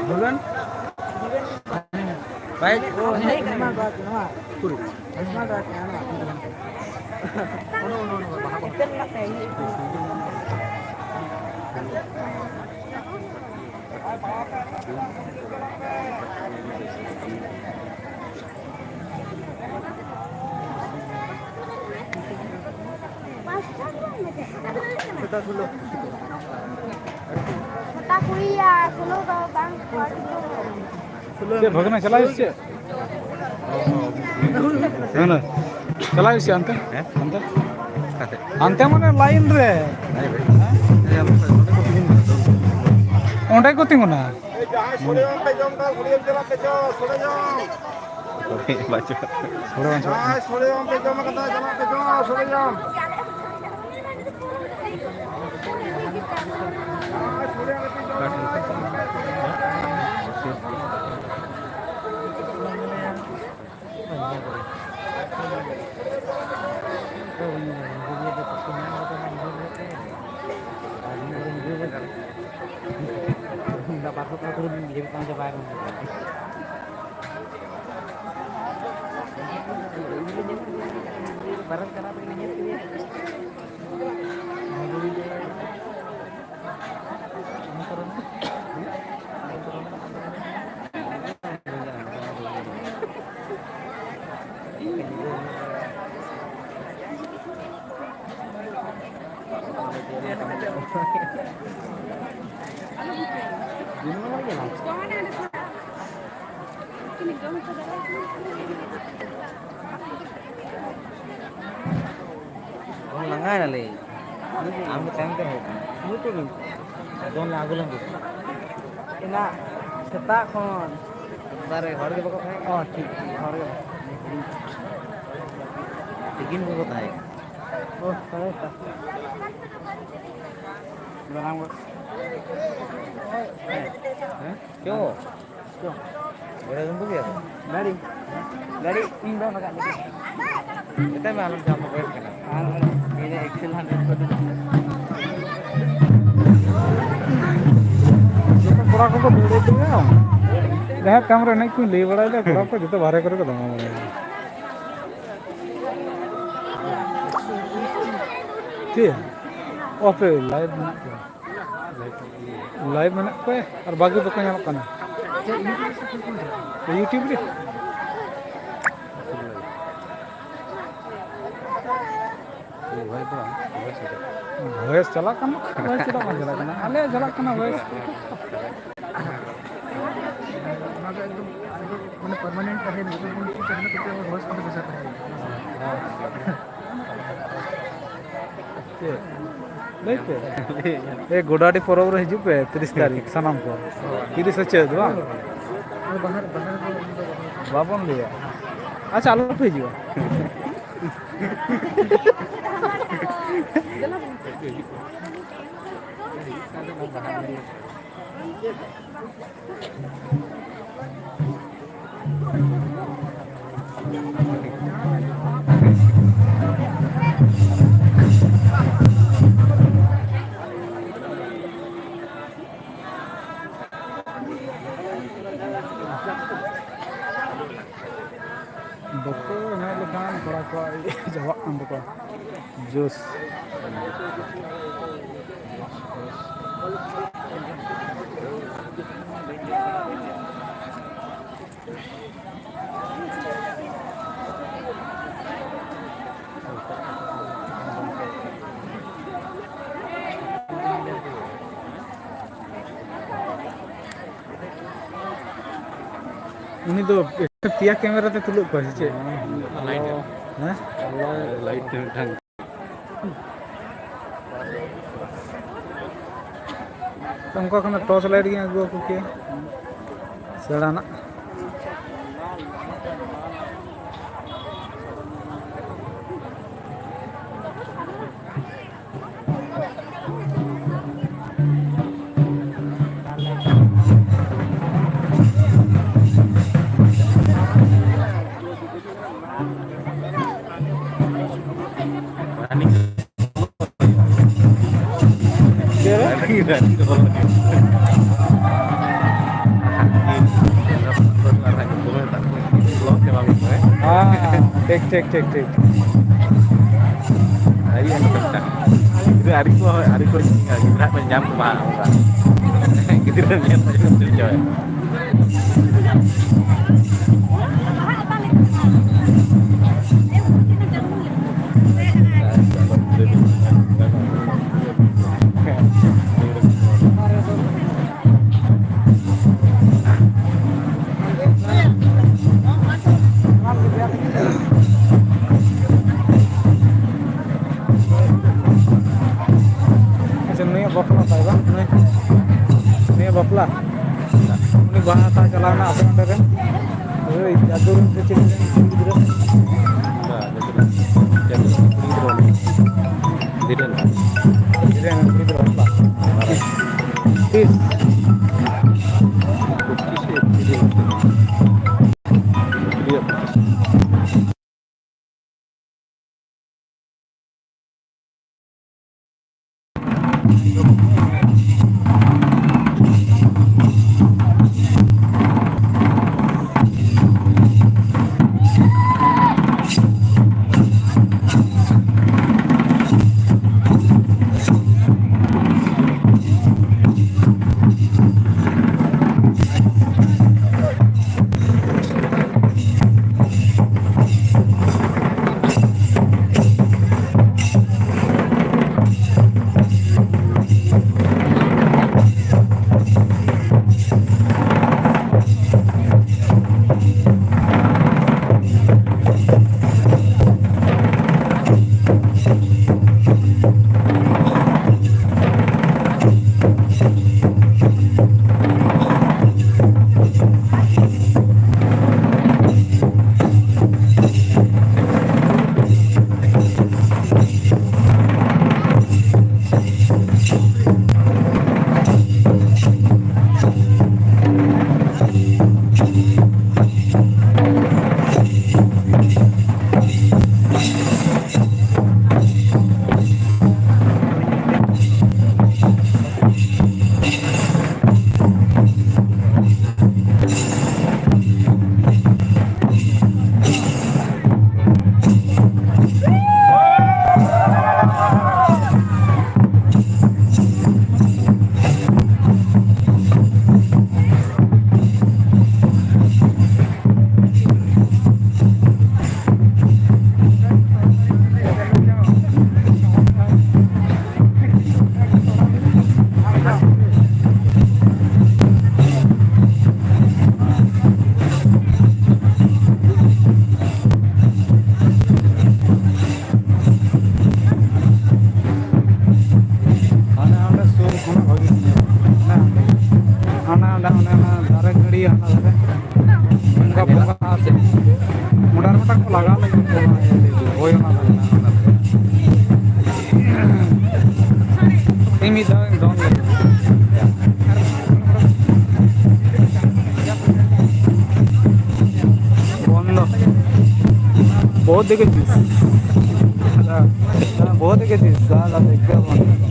Bulan? Baik. भगना चला इससे चला इससे अंत अंत अंत माने लाइन रे ओंडे को तिंगुना Langai nale, aku cangkir hokan. Itu ni, don lagu lagu. Ina, setak kon. Bare, hari ke bapak? Oh, ठीक, hari. Bikin buku tay. Oh, saya tak. Berang bos. Kyo? Kyo? Berang jumpa dia? Dari. Dari, ini dah makan lagi. Kita malam jam berapa kena? Ini Excel 100 ko dito. पूरा को भिड़े दिया जहाँ camera नहीं कोई ले बड़ा है पूरा को जितना बाहर करके दमा ठीक है और फिर लाइव में कोई और बाकी तो कहीं अलग करना यूट्यूब पे वॉइस चला करना वॉइस चला करना अले चला करना वॉइस मैंने परमानेंट है नहीं तो उनकी करने के लिए वॉइस को कैसे करेंगे ए गोडाडी प्रोग्राम हिजू पे 30 तारीख सनम को 30 से चेद बा बाहर बाबन लिया अच्छा आलो पे हिजू Boko nak lekan kalau kau jawab anda kau jus. Ini tu tiap kamera tu tuluk kau sih. Light Hah? Light उनका खाना टॉर्च लाइट गया अगुआ को के सेड़ाना ठीक ठीक ठीक ठीक itu hari ko kita nyam ke mana kita nyam aja betul coy बपला पाइबा ने बपला उनी बाहा ता चलाना अपन अंडर ओए जादू के चिन गिरा Didn't. बपला तीस बहुत देखे बहुत देखे